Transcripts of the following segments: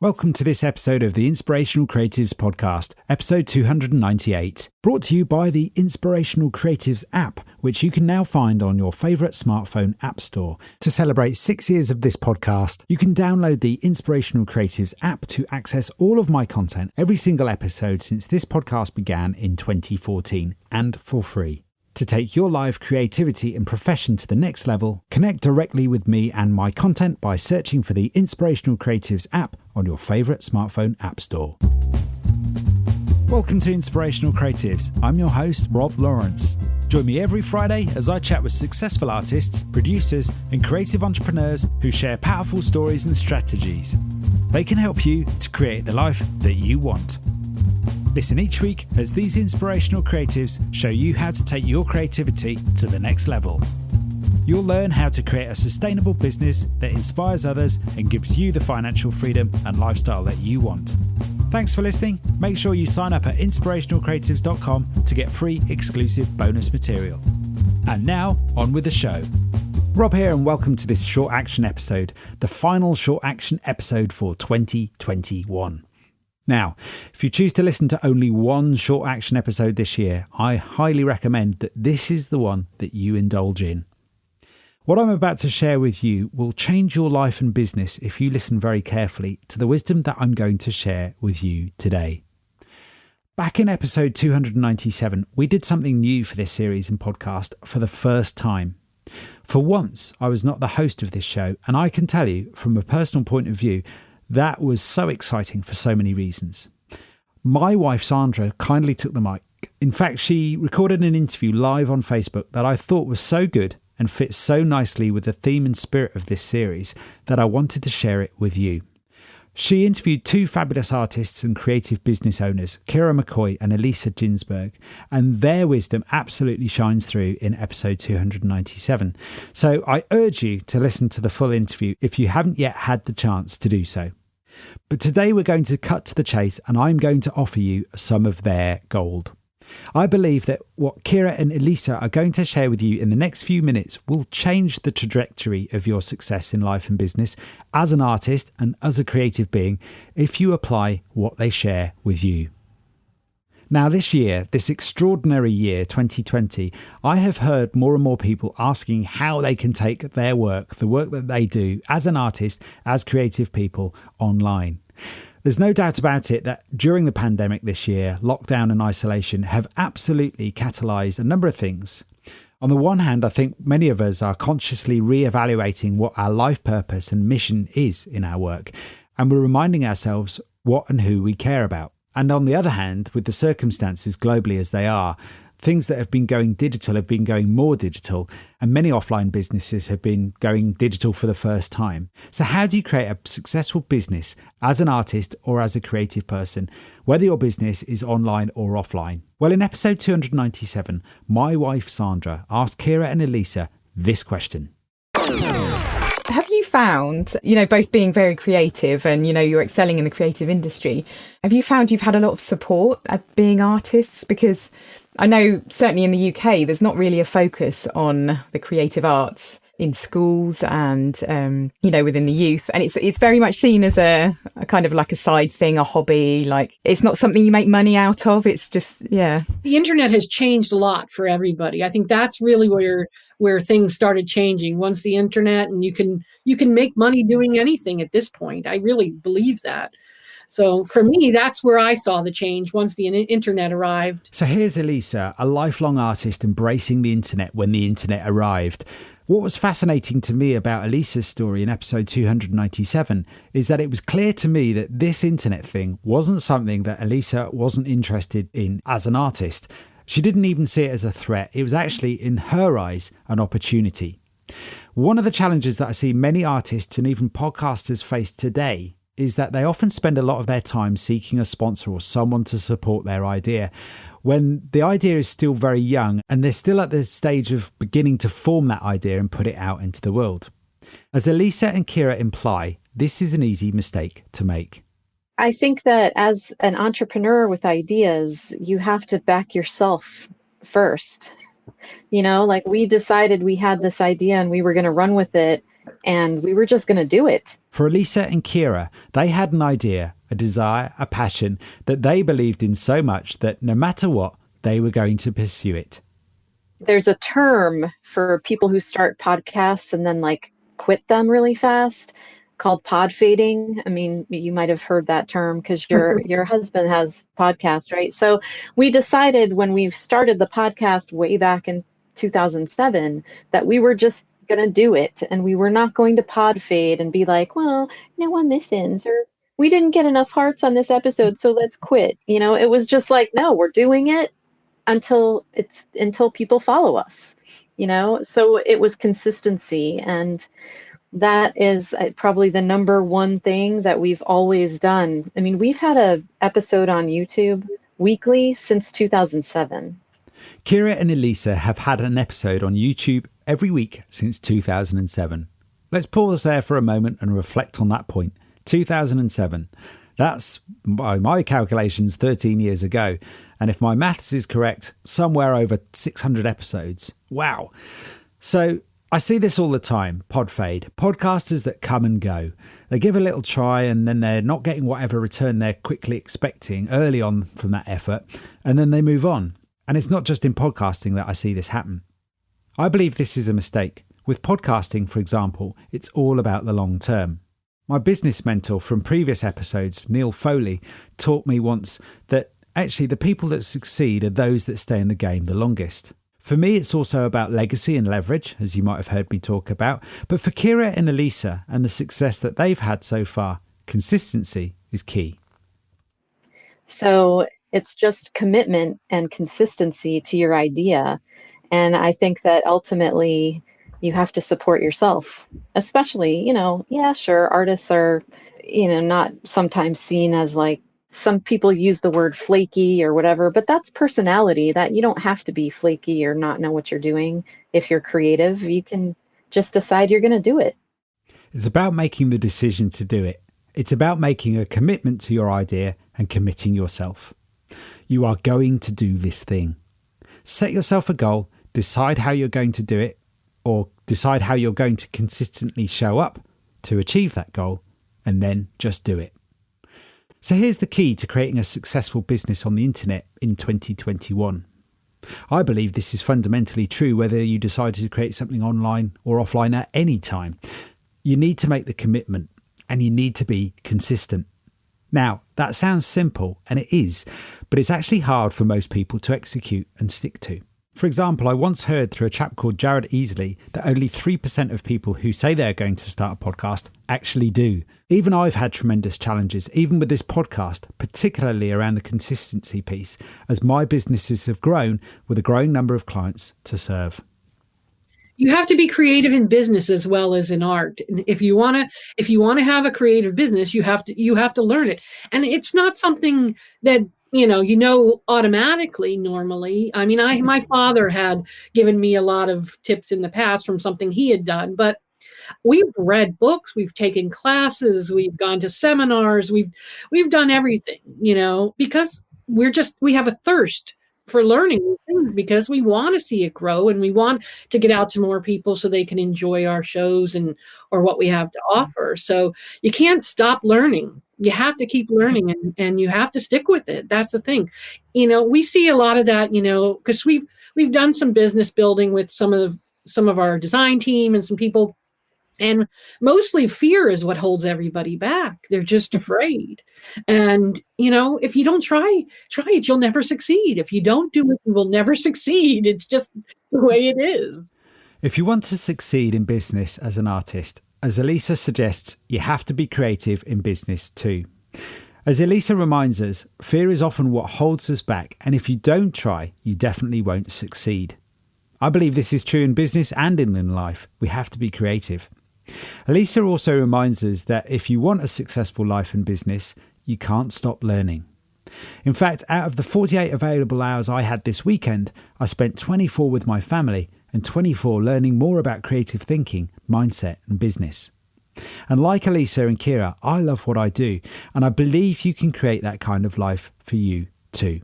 Welcome to this episode of the Inspirational Creatives Podcast, episode 298, brought to you by the Inspirational Creatives app, which you can now find on your favourite smartphone app store. To celebrate 6 years of this podcast, you can download the Inspirational Creatives app to access all of my content, every single episode since this podcast began in 2014, and for free. To take your live creativity and profession to the next level, connect directly with me and my content by searching for the Inspirational Creatives app on your favourite smartphone app store. Welcome to Inspirational Creatives. I'm your host, Rob Lawrence. Join me every Friday as I chat with successful artists, producers, and creative entrepreneurs who share powerful stories and strategies. They can help you to create the life that you want. Listen each week as these inspirational creatives show you how to take your creativity to the next level. You'll learn how to create a sustainable business that inspires others and gives you the financial freedom and lifestyle that you want. Thanks for listening. Make sure you sign up at inspirationalcreatives.com to get free exclusive bonus material. And now, on with the show. Rob here, and welcome to this short action episode, the final short action episode for 2021. Now, if you choose to listen to only one short action episode this year, I highly recommend that this is the one that you indulge in. What I'm about to share with you will change your life and business if you listen very carefully to the wisdom that I'm going to share with you today. Back in episode 297, we did something new for this series and podcast for the first time. For once, I was not the host of this show, and I can tell you, from a personal point of view, that was so exciting for so many reasons. My wife, Sandra, kindly took the mic. In fact, she recorded an interview live on Facebook that I thought was so good and fit so nicely with the theme and spirit of this series that I wanted to share it with you. She interviewed two fabulous artists and creative business owners, Kira McCoy and Ilysa Ginsberg, and their wisdom absolutely shines through in episode 297. So I urge you to listen to the full interview if you haven't yet had the chance to do so. But today we're going to cut to the chase, and I'm going to offer you some of their gold. I believe that what Kira and Ilysa are going to share with you in the next few minutes will change the trajectory of your success in life and business as an artist and as a creative being if you apply what they share with you. Now this year, this extraordinary year, 2020, I have heard more and more people asking how they can take their work, the work that they do as an artist, as creative people, online. There's no doubt about it that during the pandemic this year, lockdown and isolation have absolutely catalysed a number of things. On the one hand, I think many of us are consciously re-evaluating what our life purpose and mission is in our work, and we're reminding ourselves what and who we care about. And on the other hand, with the circumstances globally as they are, things that have been going digital have been going more digital, and many offline businesses have been going digital for the first time. So how do you create a successful business as an artist or as a creative person, whether your business is online or offline? Well, in episode 297, my wife Sandra asked Kira and Ilysa this question. Have you found, both being very creative and, you're excelling in the creative industry, have you found you've had a lot of support at being artists? Because I know certainly in the UK, there's not really a focus on the creative arts in schools and, within the youth. And it's very much seen as a kind of like a side thing, a hobby. Like it's not something you make money out of. It's just, yeah. The internet has changed a lot for everybody. I think that's really where things started changing once the internet, and you can make money doing anything at this point. I really believe that. So for me, that's where I saw the change once the internet arrived. So here's Ilysa, a lifelong artist embracing the internet when the internet arrived. What was fascinating to me about Ilysa's story in episode 297 is that it was clear to me that this internet thing wasn't something that Ilysa wasn't interested in as an artist. She didn't even see it as a threat. It was actually, in her eyes, an opportunity. One of the challenges that I see many artists and even podcasters face today is that they often spend a lot of their time seeking a sponsor or someone to support their idea, when the idea is still very young and they're still at the stage of beginning to form that idea and put it out into the world. As Ilysa and Kira imply, this is an easy mistake to make. I think that as an entrepreneur with ideas, you have to back yourself first. Like we decided we had this idea and we were going to run with it. and we were just going to do it. For Ilysa and Kira, they had an idea, a desire, a passion that they believed in so much that no matter what, they were going to pursue it. There's a term for people who start podcasts and then like quit them really fast called podfading. I mean, you might have heard that term because your husband has podcasts, right? So we decided when we started the podcast way back in 2007 that we were just going to do it, and we were not going to podfade and be like, well, no one listens, or we didn't get enough hearts on this episode, so let's quit. It was just like, no, we're doing it until people follow us. So it was consistency, and that is probably the number one thing that we've always done. I mean, we've had an episode on YouTube weekly since 2007. Kira and Ilysa have had an episode on YouTube every week since 2007. Let's pause there for a moment and reflect on that point. 2007. That's, by my calculations, 13 years ago. And if my maths is correct, somewhere over 600 episodes. Wow. So I see this all the time, Podfade, podcasters that come and go. They give a little try and then they're not getting whatever return they're quickly expecting early on from that effort, and then they move on. And it's not just in podcasting that I see this happen. I believe this is a mistake. With podcasting, for example, it's all about the long term. My business mentor from previous episodes, Neil Foley, taught me once that actually the people that succeed are those that stay in the game the longest. For me, it's also about legacy and leverage, as you might have heard me talk about. But for Kira and Ilysa and the success that they've had so far, consistency is key. So it's just commitment and consistency to your idea. And I think that ultimately you have to support yourself, especially, sure, artists are, not sometimes seen as like, some people use the word flaky or whatever, but that's personality. That you don't have to be flaky or not know what you're doing. If you're creative, you can just decide you're going to do it. It's about making the decision to do it. It's about making a commitment to your idea and committing yourself. You are going to do this thing. Set yourself a goal, decide how you're going to do it, or decide how you're going to consistently show up to achieve that goal, and then just do it. So here's the key to creating a successful business on the internet in 2021. I believe this is fundamentally true whether you decide to create something online or offline at any time. You need to make the commitment and you need to be consistent. Now, that sounds simple, and it is, but it's actually hard for most people to execute and stick to. For example, I once heard through a chap called Jared Easley that only 3% of people who say they're going to start a podcast actually do. Even I've had tremendous challenges, even with this podcast, particularly around the consistency piece, as my businesses have grown with a growing number of clients to serve. You have to be creative in business as well as in art. And if you want to have a creative business, you have to learn it. And it's not something that automatically normally. I mean, my father had given me a lot of tips in the past from something he had done, but we've read books, we've taken classes, we've gone to seminars, we've done everything, because we have a thirst for learning new things because we want to see it grow and we want to get out to more people so they can enjoy our shows or what we have to offer. So you can't stop learning. You have to keep learning and you have to stick with it. That's the thing. We see a lot of that, because we've done some business building with some of our design team and some people. And mostly fear is what holds everybody back. They're just afraid. And, if you don't try it, you'll never succeed. If you don't do it, you will never succeed. It's just the way it is. If you want to succeed in business as an artist, as Ilysa suggests, you have to be creative in business too. As Ilysa reminds us, fear is often what holds us back. And if you don't try, you definitely won't succeed. I believe this is true in business and in life. We have to be creative. Ilysa also reminds us that if you want a successful life and business, you can't stop learning. In fact, out of the 48 available hours I had this weekend, I spent 24 with my family and 24 learning more about creative thinking, mindset and business. And like Ilysa and Kira, I love what I do, and I believe you can create that kind of life for you too.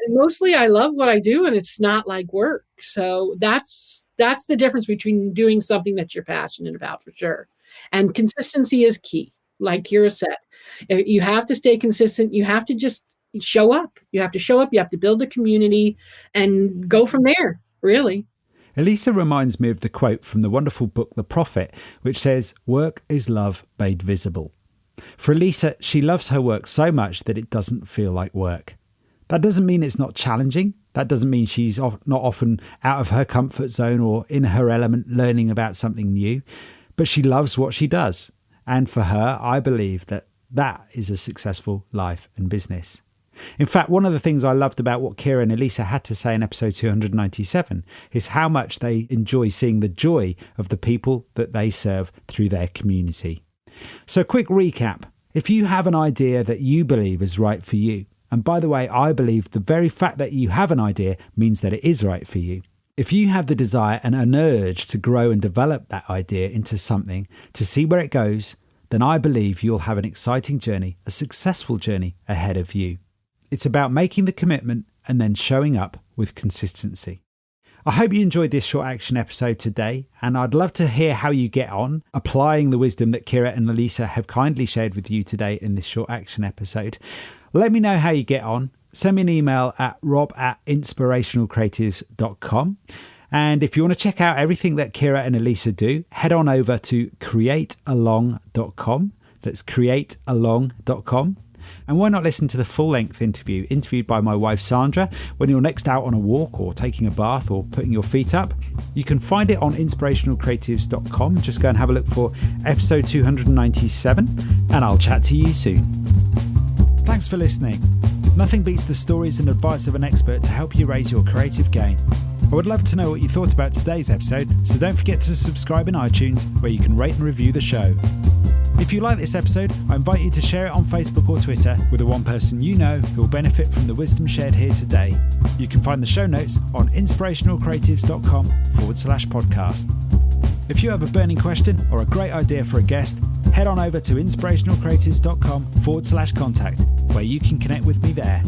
Mostly I love what I do and it's not like work. So that's That's the difference between doing something that you're passionate about, for sure. And consistency is key. Like Kira said, you have to stay consistent. You have to just show up. You have to show up. You have to build a community and go from there, really. Ilysa reminds me of the quote from the wonderful book The Prophet, which says, "Work is love made visible." For Ilysa, she loves her work so much that it doesn't feel like work. That doesn't mean it's not challenging. That doesn't mean she's not often out of her comfort zone or in her element learning about something new. But she loves what she does. And for her, I believe that is a successful life and business. In fact, one of the things I loved about what Kira and Ilysa had to say in episode 297 is how much they enjoy seeing the joy of the people that they serve through their community. So quick recap. If you have an idea that you believe is right for you, and by the way, I believe the very fact that you have an idea means that it is right for you. If you have the desire and an urge to grow and develop that idea into something, to see where it goes, then I believe you'll have an exciting journey, a successful journey ahead of you. It's about making the commitment and then showing up with consistency. I hope you enjoyed this short action episode today, and I'd love to hear how you get on applying the wisdom that Kira and Ilysa have kindly shared with you today in this short action episode. Let me know how you get on. Send me an email at rob@inspirationalcreatives.com. And if you want to check out everything that Kira and Ilysa do, head on over to createalong.com. That's createalong.com. And why not listen to the full-length interview interviewed by my wife Sandra when you're next out on a walk or taking a bath or putting your feet up? You can find it on inspirationalcreatives.com. Just go and have a look for episode 297, and I'll chat to you soon. Thanks for listening. Nothing beats the stories and advice of an expert to help you raise your creative game. I would love to know what you thought about today's episode, so don't forget to subscribe in iTunes where you can rate and review the show. If you like this episode, I invite you to share it on Facebook or Twitter with the one person you know who will benefit from the wisdom shared here today. You can find the show notes on inspirationalcreatives.com/podcast. If you have a burning question or a great idea for a guest, head on over to inspirationalcreatives.com/contact, where you can connect with me there.